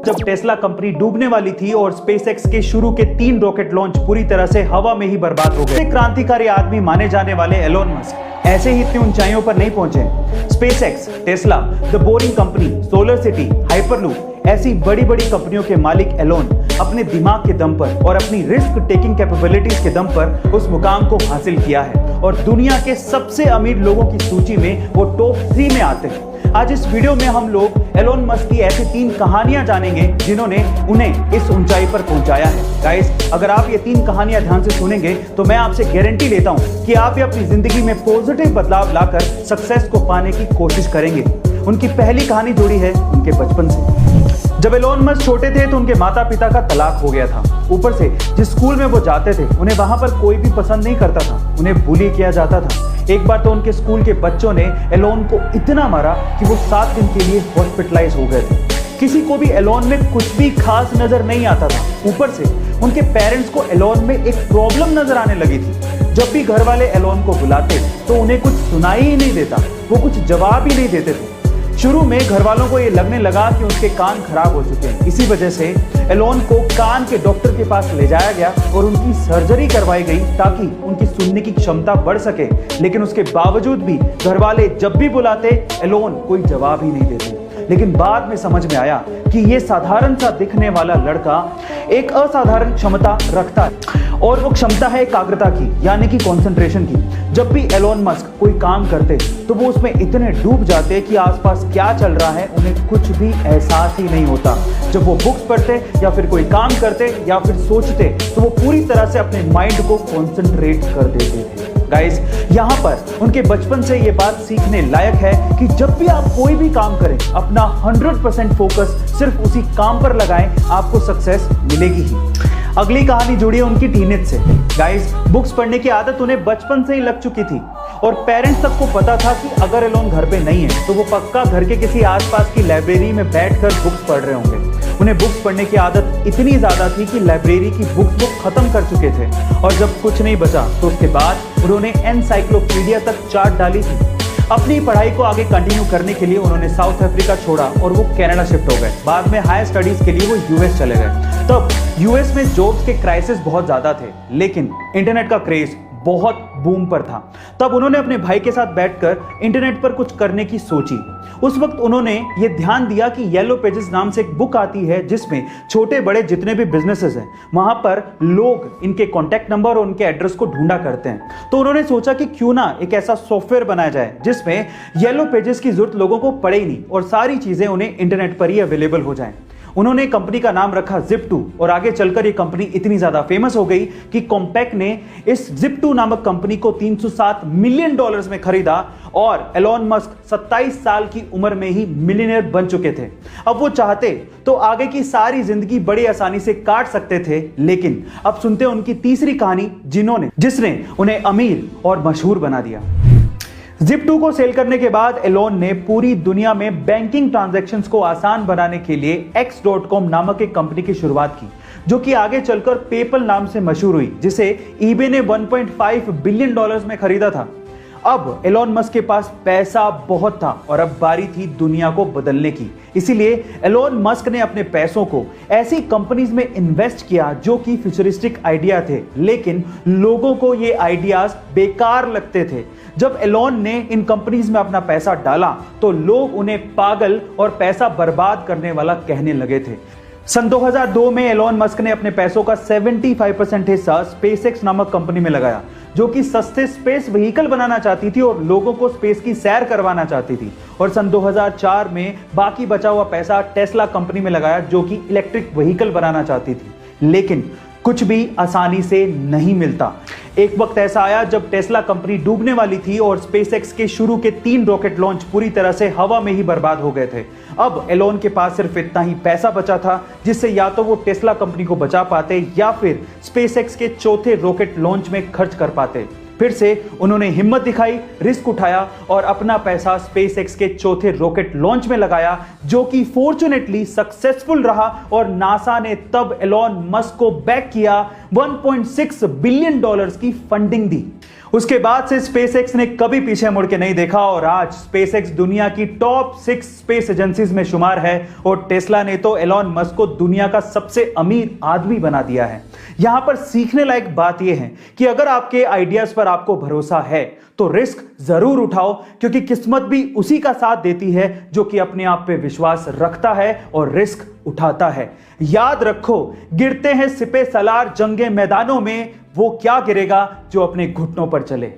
जब Tesla company डूबने वाली थी और स्पेसएक्स के शुरू के 3 रॉकेट लॉन्च पूरी तरह से हवा में ही बर्बाद हो गए। क्रांतिकारी आदमी माने जाने वाले एलोन मस्क ऐसे ही इतनी ऊंचाइयों पर नहीं पहुंचे। SpaceX, Tesla, the boring company, solar city, hyperloop ऐसी बड़ी बड़ी कंपनियों के मालिक एलोन अपने दिमाग के दम पर और अपनी रिस्क टेकिंग कैपेबिलिटीज के दम पर उस मुकाम को हासिल किया है और दुनिया के सबसे अमीर लोगों की सूची में वो टॉप 3 में आते हैं। आज इस वीडियो में हम लोग एलोन मस्क की ऐसी 3 कहानियां जानेंगे जिन्होंने उन्हें इस ऊंचाई पर पहुंचाया है। गाइस, अगर आप ये 3 कहानियां ध्यान से सुनेंगे तो मैं आपसे गारंटी लेता हूं कि आप अपनी जिंदगी में पॉजिटिव बदलाव लाकर सक्सेस को पाने की कोशिश करेंगे। उनकी पहली कहानी जुड़ी है उनके बचपन से। जब एलोन मस्क छोटे थे तो उनके माता पिता का तलाक हो गया था। ऊपर से जिस स्कूल में वो जाते थे उन्हें वहां पर कोई भी पसंद नहीं करता था, उन्हें बुली किया जाता था। एक बार तो उनके स्कूल के बच्चों ने एलोन को इतना मारा कि वो 7 दिन के लिए हॉस्पिटलाइज हो गए थे। किसी को भी एलोन में कुछ भी खास नजर नहीं आता था। ऊपर से उनके पेरेंट्स को एलोन में एक प्रॉब्लम नजर आने लगी थी। जब भी घर वाले एलोन को बुलाते तो उन्हें कुछ सुनाई ही नहीं देता, वो कुछ जवाब ही नहीं देते थे। शुरू में घर वालों को ये लगने लगा कि उनके कान खराब हो चुके हैं। इसी वजह से एलोन को कान के डॉक्टर के पास ले जाया गया और उनकी सर्जरी करवाई गई ताकि उनकी सुनने की क्षमता बढ़ सके। लेकिन उसके बावजूद भी घर वाले जब भी बुलाते एलोन कोई जवाब ही नहीं देते। लेकिन बाद में समझ में आया कि ये साधारण सा दिखने वाला लड़का एक असाधारण क्षमता रखता है और वो क्षमता है एकाग्रता की, यानी कि कंसंट्रेशन की। जब भी एलोन मस्क कोई काम करते तो वो उसमें इतने डूब जाते कि आसपास क्या चल रहा है उन्हें कुछ भी एहसास ही नहीं होता। जब वो बुक्स पढ़ते या फिर कोई काम करते या फिर सोचते तो वो पूरी तरह से अपने माइंड को कॉन्सेंट्रेट कर देते थे। गाइस, यहाँ पर उनके बचपन से ये बात सीखने लायक है कि जब भी आप कोई भी काम करें अपना 100% फोकस सिर्फ उसी काम पर लगाएं, आपको सक्सेस मिलेगी ही। अगली कहानी जुड़ी है उनकी टीनेज से। गाइस, बुक्स पढ़ने की आदत उन्हें बचपन से ही लग चुकी थी और पेरेंट्स सबको पता था कि अगर एलोन घर पे नहीं है तो वो पक्का घर के किसी आसपास की लाइब्रेरी में बैठकर बुक्स पढ़ रहे होंगे। उन्हें बुक्स पढ़ने की आदत इतनी ज्यादा थी कि लाइब्रेरी की बुक्स वो खत्म कर चुके थे और जब कुछ नहीं बचा तो उसके बाद उन्होंने एनसाइक्लोपीडिया तक चाट डाली थी। अपनी पढ़ाई को आगे कंटिन्यू करने के लिए उन्होंने साउथ अफ्रीका छोड़ा और वो कनाडा शिफ्ट हो गए। बाद में हायर स्टडीज के लिए वो यूएस चले गए। तब यूएस में जॉब्स के क्राइसिस बहुत ज्यादा थे, लेकिन इंटरनेट का क्रेज बहुत बूम पर था। तब उन्होंने अपने भाई के साथ बैठकर इंटरनेट पर कुछ करने की सोची। उस वक्त उन्होंने ये ध्यान दिया कि येलो पेजेस नाम से एक बुक आती है जिसमें छोटे बड़े जितने भी बिजनेसेस हैं वहां पर लोग इनके कॉन्टैक्ट नंबर और उनके एड्रेस को ढूंढा करते हैं। तो उन्होंने सोचा कि क्यों ना एक ऐसा सॉफ्टवेयर बनाया जाए जिसमें येलो पेजेस की जरूरत लोगों को पड़े ही नहीं और सारी चीजें उन्हें इंटरनेट पर ही अवेलेबल हो जाएं। उन्होंने कंपनी का नाम रखा Zip2 और आगे चलकर ये कंपनी इतनी ज्यादा फेमस हो गई कि कॉम्पैक्ट ने इस Zip2 नामक कंपनी को $307 मिलियन में खरीदा और एलोन मस्क 27 साल की उम्र में ही मिलियनेयर बन चुके थे। अब वो चाहते तो आगे की सारी जिंदगी बड़ी आसानी से काट सकते थे, लेकिन अब सुनते हैं उनकी तीसरी कहानी जिसने उन्हें अमीर और मशहूर बना दिया। Zip2 को सेल करने के बाद एलोन ने पूरी दुनिया में बैंकिंग ट्रांजैक्शंस को आसान बनाने के लिए X.com नामक एक कंपनी की शुरुआत की, जो कि आगे चलकर पेपल नाम से मशहूर हुई, जिसे eBay ने $1.5 बिलियन में खरीदा था। अब एलोन मस्क के पास पैसा बहुत था और अब बारी थी दुनिया को बदलने की। इसीलिए एलोन मस्क ने अपने पैसों को ऐसी कंपनीज में इन्वेस्ट किया जो कि फ्यूचरिस्टिक आइडिया थे, लेकिन लोगों को ये आइडियाज बेकार लगते थे। जब एलोन ने इन कंपनीज में अपना पैसा डाला तो लोग उन्हें पागल और पैसा बर्बाद करने वाला कहने लगे थे। सन 2002 में एलोन मस्क ने अपने पैसों का 75% हिस्सा स्पेसएक्स नामक कंपनी में लगाया, जो कि सस्ते स्पेस व्हीकल बनाना चाहती थी और लोगों को स्पेस की सैर करवाना चाहती थी। और सन 2004 में बाकी बचा हुआ पैसा टेस्ला कंपनी में लगाया, जो कि इलेक्ट्रिक व्हीकल बनाना चाहती थी। लेकिन कुछ भी आसानी से नहीं मिलता। एक वक्त ऐसा आया जब टेस्ला कंपनी डूबने वाली थी और स्पेसएक्स के शुरू के 3 रॉकेट लॉन्च पूरी तरह से हवा में ही बर्बाद हो गए थे। अब एलोन के पास सिर्फ इतना ही पैसा बचा था जिससे या तो वो टेस्ला कंपनी को बचा पाते या फिर स्पेसएक्स के चौथे रॉकेट लॉन्च में खर्च कर पाते। फिर से उन्होंने हिम्मत दिखाई, रिस्क उठाया और अपना पैसा स्पेसएक्स के चौथे रॉकेट लॉन्च में लगाया, जो कि फॉर्चुनेटली सक्सेसफुल रहा और नासा ने तब एलोन मस्क को बैक किया, $1.6 बिलियन की फंडिंग दी। उसके बाद से स्पेसएक्स ने कभी पीछे मुड़ के नहीं देखा और आज स्पेसएक्स दुनिया की टॉप 6 स्पेस एजेंसीज में शुमार है और टेस्ला ने तो एलोन मस्क को दुनिया का सबसे अमीर आदमी बना दिया है। यहां पर सीखने लायक बात यह है कि अगर आपके आइडियाज पर आपको भरोसा है तो रिस्क जरूर उठाओ, क्योंकि किस्मत भी उसी का साथ देती है जो कि अपने आप पे विश्वास रखता है और रिस्क उठाता है। याद रखो, गिरते हैं सिपे सलार जंगे मैदानों में, वो क्या गिरेगा जो अपने घुटनों पर चले।